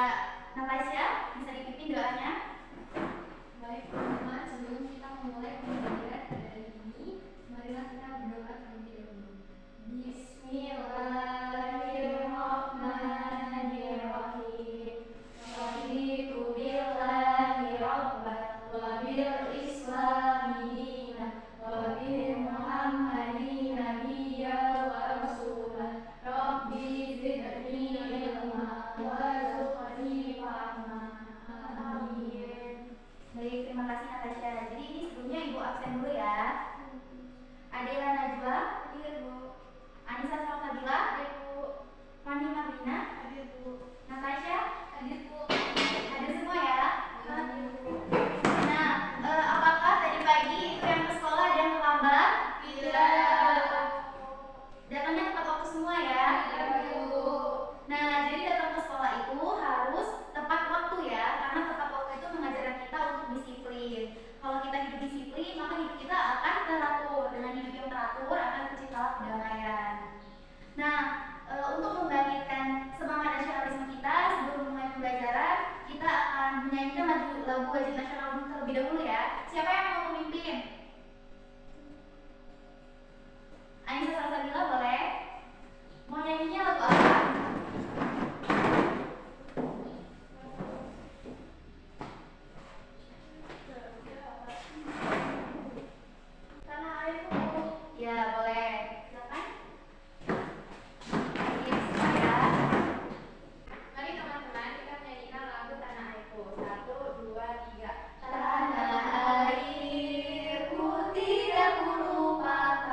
Natasha, bisa dipimpin doanya? Baik teman-teman, sebelum kita memulai pembelajaran pada hari ini, marilah kita berdoa terlebih dahulu. Bismillahirrahmanirrahim. Raditu billahi rabban wa bil islami dinan wa bi Muhammadin nabiyyan wa rasulan. Rabbi zidni ilma warzuqni fahma. Amin. Baik, terima kasih Natasha. Jadi ini sebelumnya Ibu absen dulu ya. Adela Najwa, Hadir Bu. Anissa Salsabila, Hadir Bu. Fani Marlina, Hadir Bu. Natasha, Hadir Bu. hadir semua ya. Hadir Bu. Nah, apakah tadi pagi itu yang ke sekolah dan terlambat? Tidak. Datangnya tepat waktu semua ya. Tidak Bu. Nah, jadi datang ke sekolah itu harus tepat waktu ya, karena tepat waktu itu mengajarkan kita untuk disiplin. Kalau kita hidup disiplin, maka hidup kita akan teratur. Dengan hidup yang teratur akan tercipta kedamaian. Nah, untuk membangkitkan semangat nasionalisme kita sebelum mulai pembelajaran, kita akan menyanyikan lagu wajib nasional terlebih dahulu ya. Siapa yang mau memimpin? Anissa Salsabila boleh? Mau nyanyinya lagu apa? Tanah airku. Ya, boleh. Silakan. Iya, semua ya. Mari teman-teman kita menyanyikan lagu Tanah Airku. 1, 2, 3. Tanah airku tidak kulupakan,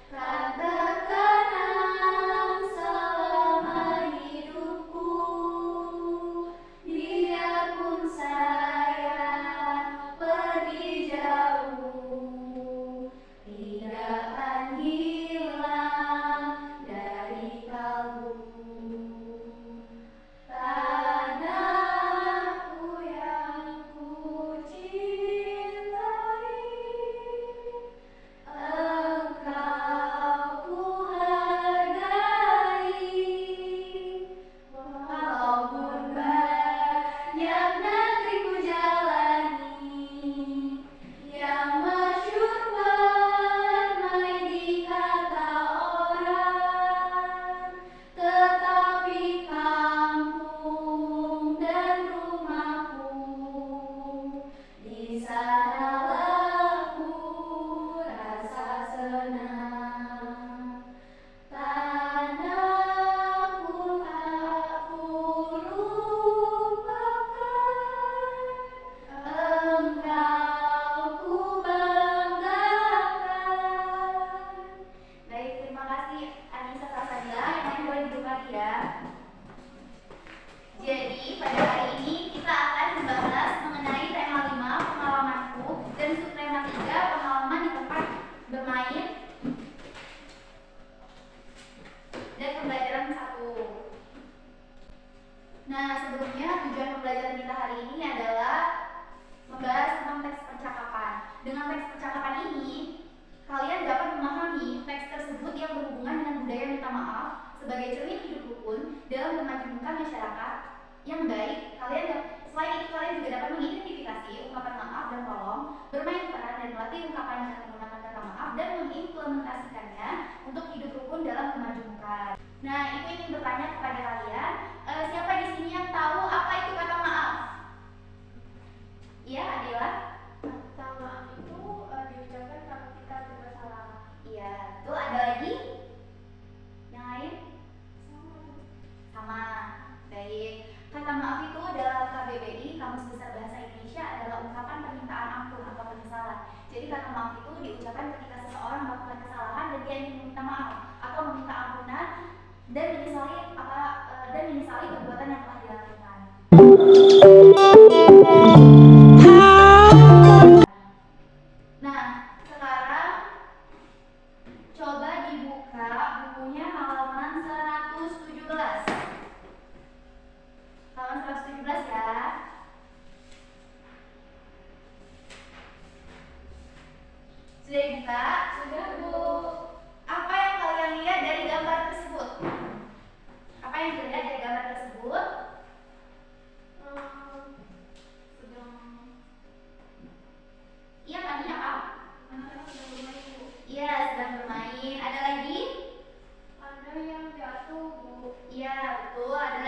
kan terkenang selama hidupku. Biarpun saya pergi jauh, tidak akan hilang dari kalbu. Tanahku yang ku cintai, engkau ku hargai. Walaupun banyak negeri ku jalani, yang masyhur bermain di kata orang, tetapi kampung dan rumahku, di sanalah ku rasa senang. Tanahku tak ku lupakan, engkau ku banggakan. Baik, terima kasih Anissa Salsabila. Yang lain boleh duduk lagi ya. Jadi pada hari ini kita akan membahas mengenai tema 5 pengalamanku dan subtema 3 pengalaman di tempat bermain dan pembelajaran 1. Nah, sebelumnya tujuan pembelajaran kita hari ini adalah membahas tentang teks percakapan. Dengan teks percakapan ini, kalian dapat memahami teks tersebut yang berhubungan dengan budaya minta maaf sebagai cermin hidup rukun dalam kemajemukan masyarakat yang baik. Selain itu kalian juga dapat mengidentifikasi ungkapan maaf dan tolong, bermain peran dan melatih ungkapan dengan menggunakan kata maaf dan mengimplementasikannya untuk hidup rukun dalam kemajemukan. Nah, Ibu ingin bertanya kepada kalian, siapa di sini yang tahu apa itu kata maaf? Iya, Adela? Kata maaf itu diucapkan kalau kita berbuat salah. Iya, betul. Ada lagi? Yang lain? Sama. Baik. Kata maaf itu dalam KBBI, Kamus Besar Bahasa Indonesia, adalah ungkapan permintaan ampun atau penyesalan. Jadi kata maaf itu diucapkan ketika seseorang melakukan kesalahan dan dia ingin meminta maaf atau meminta ampunan dan menyesali perbuatan yang telah dilakukan. Nah, sekarang coba dibuka bukunya halaman 117. Halaman 117 ya. Sudah dibuka? Sudah Bu. Apa yang kalian lihat dari gambar tersebut? Apa yang dilihat dari gambar tersebut?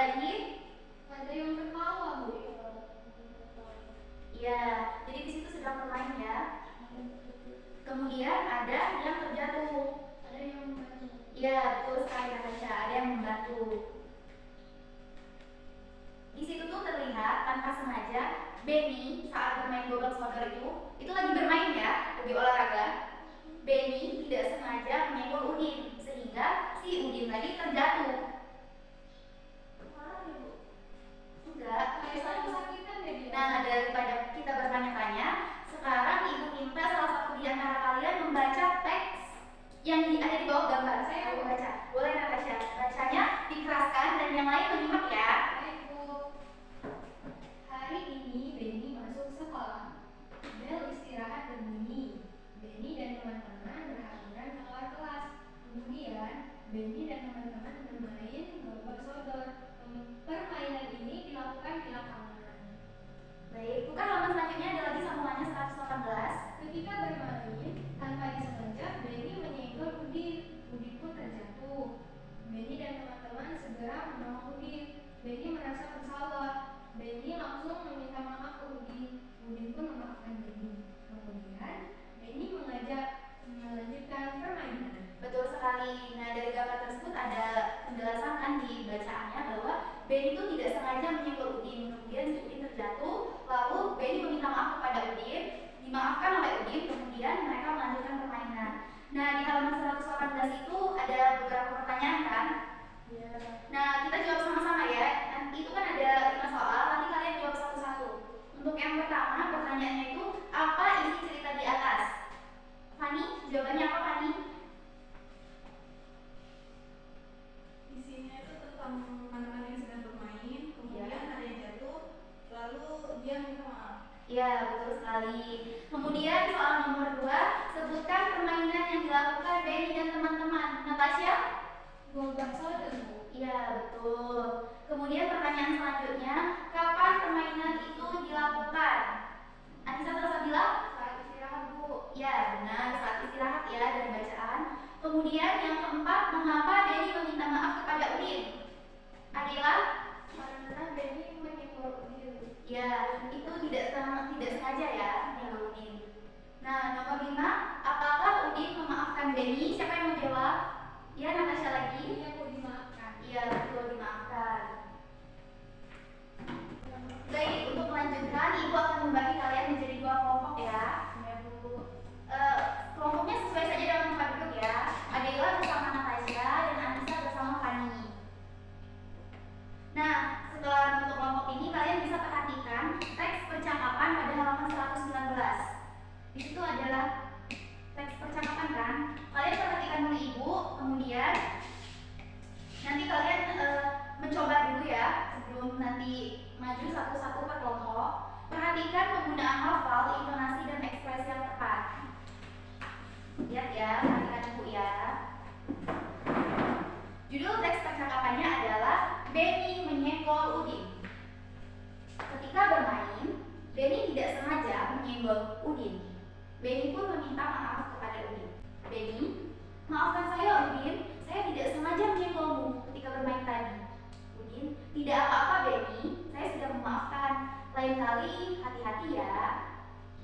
lagi? Ada yang tertawa, Bu. Iya, jadi di situ sedang bermain ya. Kemudian ada yang terjatuh. Ada yang membantu. Iya, betul sekali Natasha, ada yang membantu. Di situ tuh terlihat tanpa sengaja Benny saat bermain gobak sodor itu lagi bermain ya, lagi olahraga. Benny tidak sengaja menyenggol Udin sehingga si Udin tadi terjatuh. Enggak, Kesakitan deh dia. nah daripada kita bertanya-tanya, sekarang ibu minta salah satu di antara kalian membaca teks yang ada di bawah gambar. Saya mau baca. Boleh Natasha? Bacanya dikeraskan dan yang lain menyimak ya. Baik, Bu. Hari ini Benny masuk sekolah. Bel istirahat berbunyi. Benny dan teman-teman berhamburan keluar kelas. Kemudian Benny dan teman-teman bermain gobak sodor. Permainan ini dilakukan di lapangan. Baik, bukan halaman selanjutnya ada lagi sambungannya 118. Ketika bermain, tanpa disengaja Benny menyenggol Udin. Udin pun terjatuh. Benny dan teman-teman segera menolong Udin. Benny merasa bersalah. Benny langsung meminta maaf ke Udin. Udin pun memaafkan Benny. Kemudian Benny mengajak melanjutkan permainan. Betul sekali. Nah, dari gambar tersebut ada penjelasan kan di bacaannya bahwa Benny itu tidak sengaja menyenggol Udin. Kemudian si Udin terjatuh, lalu Benny meminta maaf kepada Udin, dimaafkan oleh Udin, kemudian mereka melanjutkan permainan. Nah, di halaman 118 itu ada beberapa pertanyaan kan? Ya. Nah, kita jawab sama-sama ya. Nanti itu kan ada 5 soal, nanti kalian jawab satu-satu. Untuk yang pertama, pertanyaannya itu apa isi cerita di atas? Fani, jawabannya apa Fani? Isinya itu tentang anak-anak yang sedang bermain, kemudian ada yang jatuh, lalu dia minta maaf. Ya, betul sekali. Kemudian soal nomor 2, sebutkan permainan yang dilakukan Benny dan teman-teman. Natasha? Gobak sodor, Bu. Iya, betul. Kemudian pertanyaan selanjutnya, kapan permainan itu dilakukan? Anissa Salsabila? Saat istirahat, Bu. Ya, benar, saat istirahat ya dari bacaan. Kemudian yang keempat, mengapa Benny meminta maaf kepada Udin? Adila? Karena Benny menyenggol Udin. Ya, itu tidak sengaja ya menyenggol Udin. Nah, nomor 5, apakah Udin memaafkan Benny? Siapa yang mau jawab? Ya, Natasha lagi. Dia mau dimaafkan. Iya, betul, dimaafkan. Baik, untuk melanjutkan, Ibu akan membagi kalian menjadi 2 kelompok ya. Ya, Bu. Kelompoknya sesuai saja dengan tempat duduk ya. Adela bersama Natasha dan Anissa bersama Fani. Nah, setelah bentuk kelompok ini kalian bisa perhatikan teks percakapan pada halaman 119. Di situ adalah teks percakapan kan. Kalian perhatikan dulu Ibu, kemudian nanti kalian mencoba dulu ya sebelum nanti maju satu-satu per kelompok. Perhatikan penggunaan lafal, intonasi dan ekspresi yang tepat. Lihat ya, perhatikan Ibu ya. Judul teks percakapannya adalah Benny menyenggol Udin. Ketika bermain, Benny tidak sengaja menyenggol Udin. Benny pun meminta maaf kepada Udin. Benny, maafkan saya Udin, saya tidak sengaja menyenggolmu ketika bermain tadi. Udin, tidak apa-apa Benny, saya sudah memaafkan. Lain kali hati-hati ya.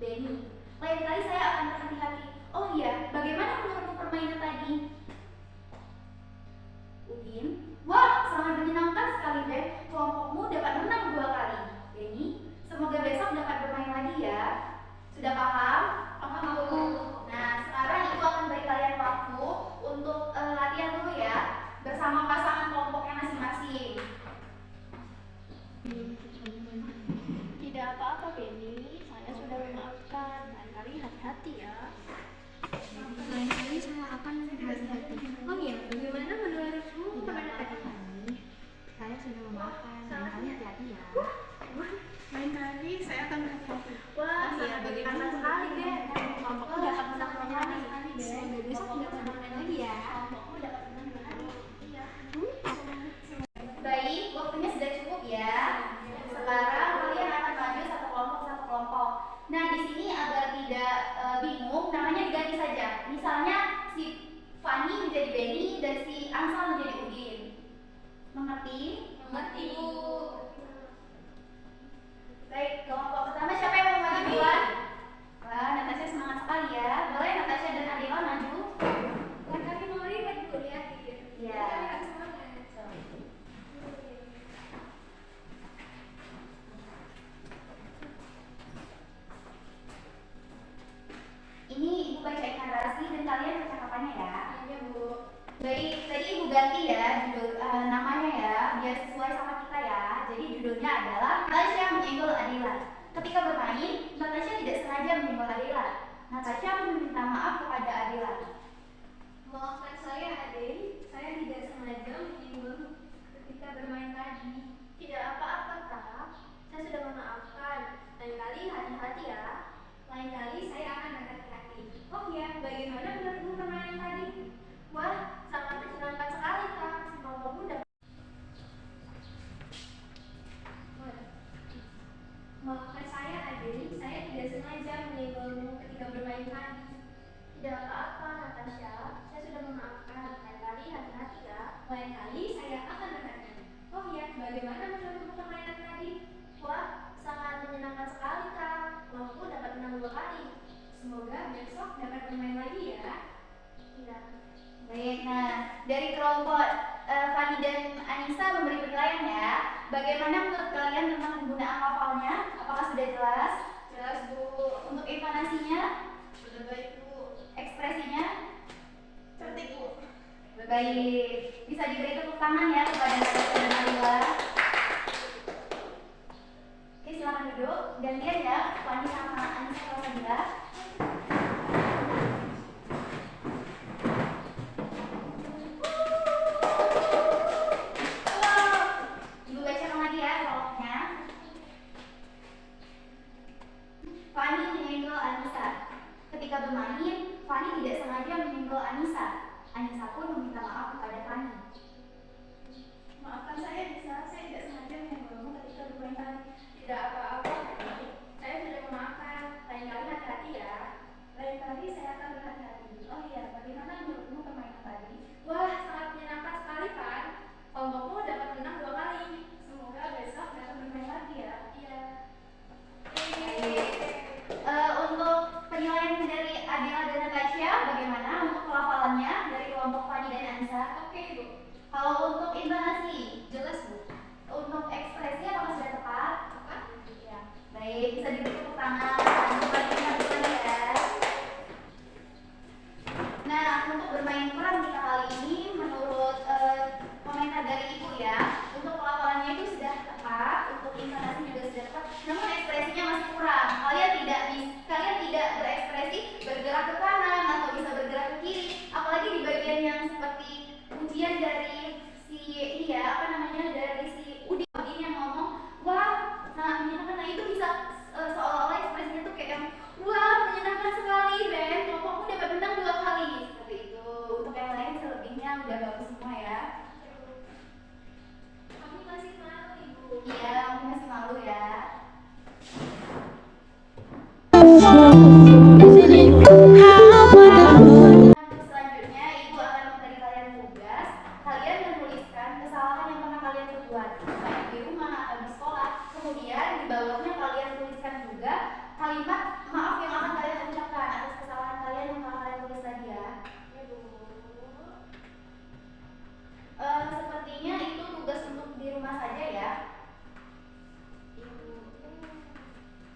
Benny, lain kali saya akan berhati-hati. Oh iya, bagaimana menurutmu permainan tadi? Udin, wah sangat menyenangkan sekali Ben, kelompokmu dapat menang 2 kali. Benny, semoga besok dapat bermain lagi ya. Sudah paham? Paham, Bu. Nah, sekarang Ibu akan beri kalian waktu untuk latihan dulu ya bersama pasangan kelompoknya masing-masing. Tidak apa-apa Benny, saya sudah memaafkan. Lain kali hati-hati ya. Lain kali saya akan berhati-hati. Oh iya, bagaimana menurutmu Tidak pada apa-apa tadi? Benny, saya sudah memaafkan. Lain kali hati-hati ya. Lain kali saya akan hati-hati. Wah, iya, bagaimana sekali deh. Kelompokku dapat menang dua kali. Semoga besok dapat bermain lagi ya. Kelompokmu dapat menang 2 kali. Iya. Baik, waktunya sudah cukup ya. Sekarang kalian akan maju satu kelompok. Nah, di sini agar tidak bingung, namanya diganti saja. Misalnya si Fani menjadi Benny dan si Ansal menjadi Udin. Mengerti? Mengerti, Bu. judulnya adalah Natasha menyenggol Adela. Ketika bermain, Natasha tidak sengaja menyenggol Adela. Natasha meminta maaf kepada Adela. Maafkan saya, Adik. Saya tidak sengaja menyinggung ketika bermain tadi. Tidak apa-apa, Kak. Saya sudah memaafkan. Lain kali hati-hati ya. Lain kali saya akan berhati-hati. Oh iya, bagaimana menurutmu permainan tadi? Wah, sangat menyenangkan sekali, Kak. Kelompokmu dapat. Maafkan saya, Adik. Saya tidak sengaja menyinggungmu ketika bermain tadi. Tidak apa-apa, Natasha. Saya sudah memaafkan. Lain kali hati-hati ya. Lain kali saya akan berhati-hati. Oh iya, bagaimana menurutmu permainan tadi? Wah, sangat menyenangkan sekali, Kak. Kelompokku dapat menang 2 kali. Semoga besok dapat bermain lagi ya. Iya. Baik, nah dari kelompok Fani dan Anissa memberi penilaian ya. Bagaimana menurut kalian tentang penggunaan lafalnya? Apakah sudah jelas? Jelas Bu. Untuk intonasinya, Sudah baik Bu. ekspresinya, Cantik Bu. baik. Bisa diberi tepuk tangan ya kepada Natasha dan Adela. Oke, silakan duduk. Gantian ya, Fani sama Anissa kalau Sabila. Ibu bacakan lagi ya prolognya. Fani menyenggol Anissa. Ketika bermain, Fani tidak sengaja menyenggol Anissa. Anissa pun meminta maaf kepada Fani. Maafkan saya bisa, saya tidak sengaja menyenggolmu ketika bermain tadi. Tidak apa-apa, Bu. Saya sudah memaafkan. Lain kali hati-hati ya. Lain kali saya akan berhati-hati. Oh iya, bagaimana menurutmu permainan tadi? Wah, sangat menyenangkan sekali, kan? Kelompokmu dapat menang 2 kali. Semoga besok dapat bermain lagi ya. Iya. Untuk penilaian dari Adela dan Natasha, bagaimana untuk pelafalannya dari kelompok Fani dan Anissa? Oke, Bu. Kalau untuk intonasi, jelas Bu. Untuk ekspresi apakah sudah tepat? Apa? Ya. Baik, bisa diberi tepuk tangan. Satu lagi ya. Nah, untuk bermain peran kita kali ini, menurut komentar dari Ibu ya, untuk pelafalannya itu sudah tepat, untuk intonasi juga sudah tepat, namun ekspresinya masih kurang. Kalian tidak berekspresi bergerak ke kanan atau bisa bergerak ke kiri, apalagi di bagian yang seperti ujian dari si ini ya, apa namanya, dari si Udin yang ngomong, wah, sangat menyenangkan. Nah itu bisa seolah-olah ekspresinya tuh kayak yang, wah, menyenangkan sekali, Ben, kelompokmu dapat menang 2 kali, seperti itu. Untuk yang lain selebihnya udah bagus semua ya. Kami masih malu, Ibu. Iya, aku masih malu ya. Untuk selanjutnya, Ibu akan memberi kalian tugas. Kalian menuliskan kesalahan yang pernah kalian perbuat, baik di rumah atau di sekolah. Kemudian di bawahnya kalian tuliskan juga kalimat maaf yang akan kalian ucapkan atas kesalahan kalian yang telah kalian tulis tadi ya. Sepertinya itu tugas untuk di rumah saja ya.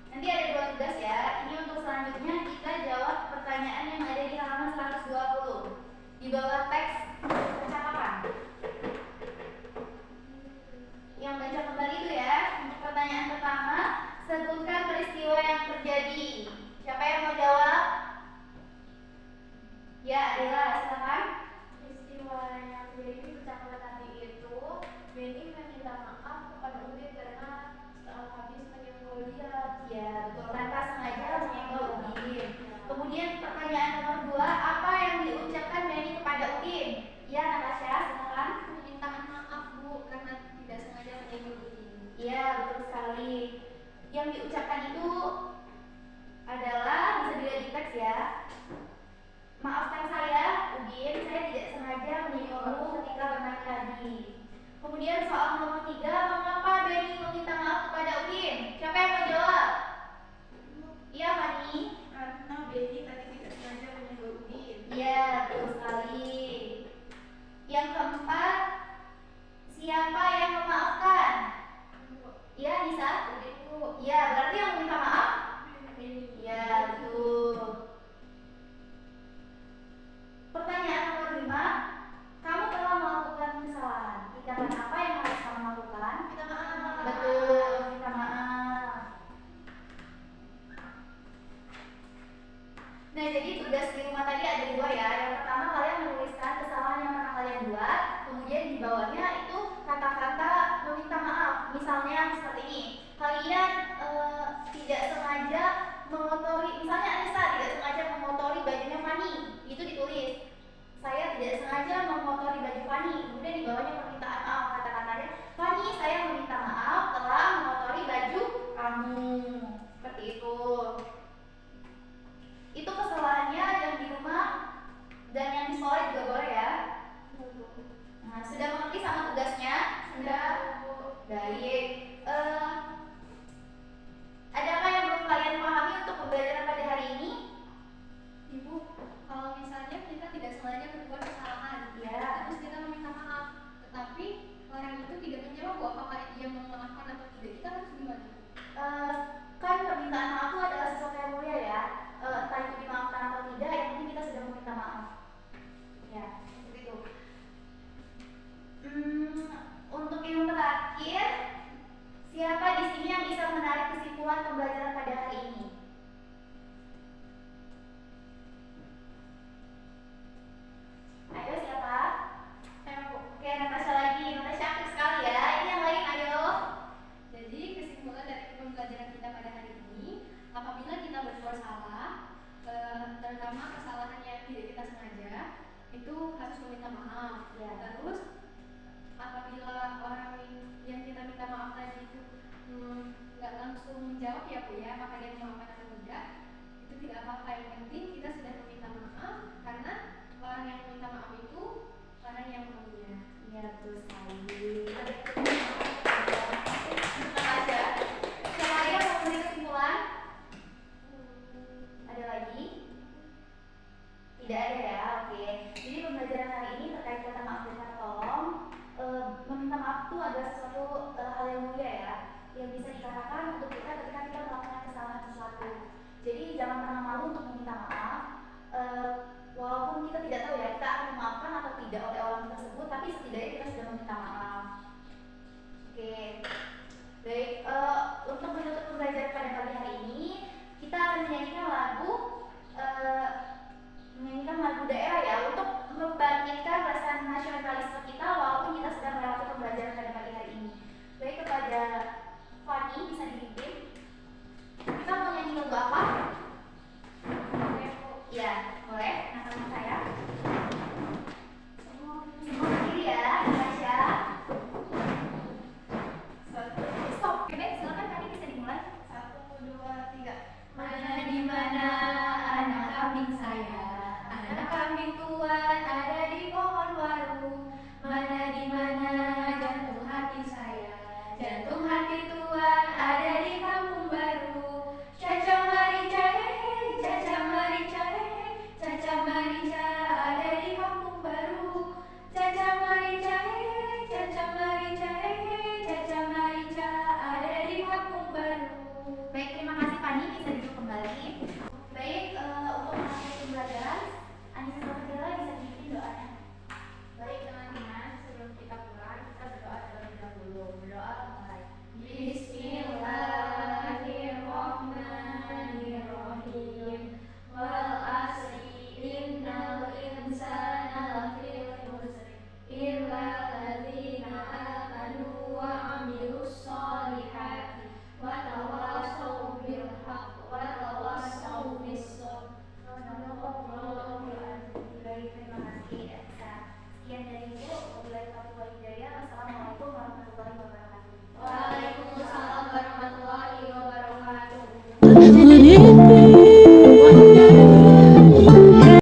Nanti ada 2 tugas ya. Ini untuk selanjutnya kita jawab pertanyaan yang ada di halaman 120 di bawah teks percakapan. Yang baca kembali itu ya. Untuk pertanyaan pertama, sebutkan peristiwa yang terjadi. Siapa yang mau jawab? Ya, Adela, silakan. Peristiwa yang terjadi di percakapan tadi itu, Benny meminta maaf kepada Udin karena setelah habis menyenggol dia. Ya, betul. Tanpa sengaja menyenggol Udin. Kemudian pertanyaan nomor 2, apa yang diucapkan Benny kepada Udin? Ya, Natasha, silakan. Permintaan maaf, Bu, karena tidak sengaja menyinggung Udin. Iya, betul sekali. Yang diucapkan itu adalah, bisa dilihat di teks ya. Maafkan saya, Udin, saya tidak sengaja menyinggungmu ketika bermain tadi. Kemudian soal nomor 3, mengapa Benny meminta maaf kepada Udin? Siapa yang mau jawab? Iya, Fani. Karena Benny tadi tidak sengaja menyenggol Udin. Iya, betul sekali. Yang keempat, siapa yang memaafkan? Iya, Nisa. Iya, berarti yang meminta maaf? Iya, betul. Pertanyaan nomor 5, kamu telah melakukan kesalahan. Tindakan apa yang harus kamu lakukan? Minta maaf. mengotori, misalnya Anissa tidak sengaja mengotori bajunya Fani, itu ditulis saya tidak sengaja mengotori baju Fani, kemudian di bawahnya permintaan maaf, kata-katanya Fani saya meminta maaf telah mengotori baju kamu, seperti itu. Itu kesalahannya yang di rumah dan yang di sekolah juga boleh ya. Nah, sudah mengerti sama tugasnya? Sudah. Baik. Adakah yang belum kalian pahami untuk pembelajaran pada hari ini? Ibu, kalau misalnya kita tidak sengaja berbuat kesalahan, Ya. terus kita meminta maaf, tetapi orang itu tidak menjawab apakah dia memaafkan atau tidak, kita harus gimana? Kan permintaan maaf itu adalah sesuatu yang mulia ya. Entah itu dimaafkan atau tidak, yang penting kita sudah meminta maaf. Ya, seperti itu. Untuk yang terakhir, siapa di sini yang bisa menarik kesimpulan pembelajaran pada hari ini? Ayo siapa? Oke, Natasha lagi. Natasha aktif sekali ya. Ini yang lain, ayo. Jadi kesimpulan dari pembelajaran kita pada hari ini, apabila kita berbuat salah, terutama kesalahan yang tidak kita sengaja, itu harus meminta maaf. Ya. Terus apabila orang yang kita minta maaf tadi itu nggak langsung menjawab ya Bu ya, apakah dia memaafkan atau tidak, itu tidak apa-apa, yang penting kita sudah meminta maaf, karena orang yang meminta maaf itu orang yang mulia. Iya, betul sekali.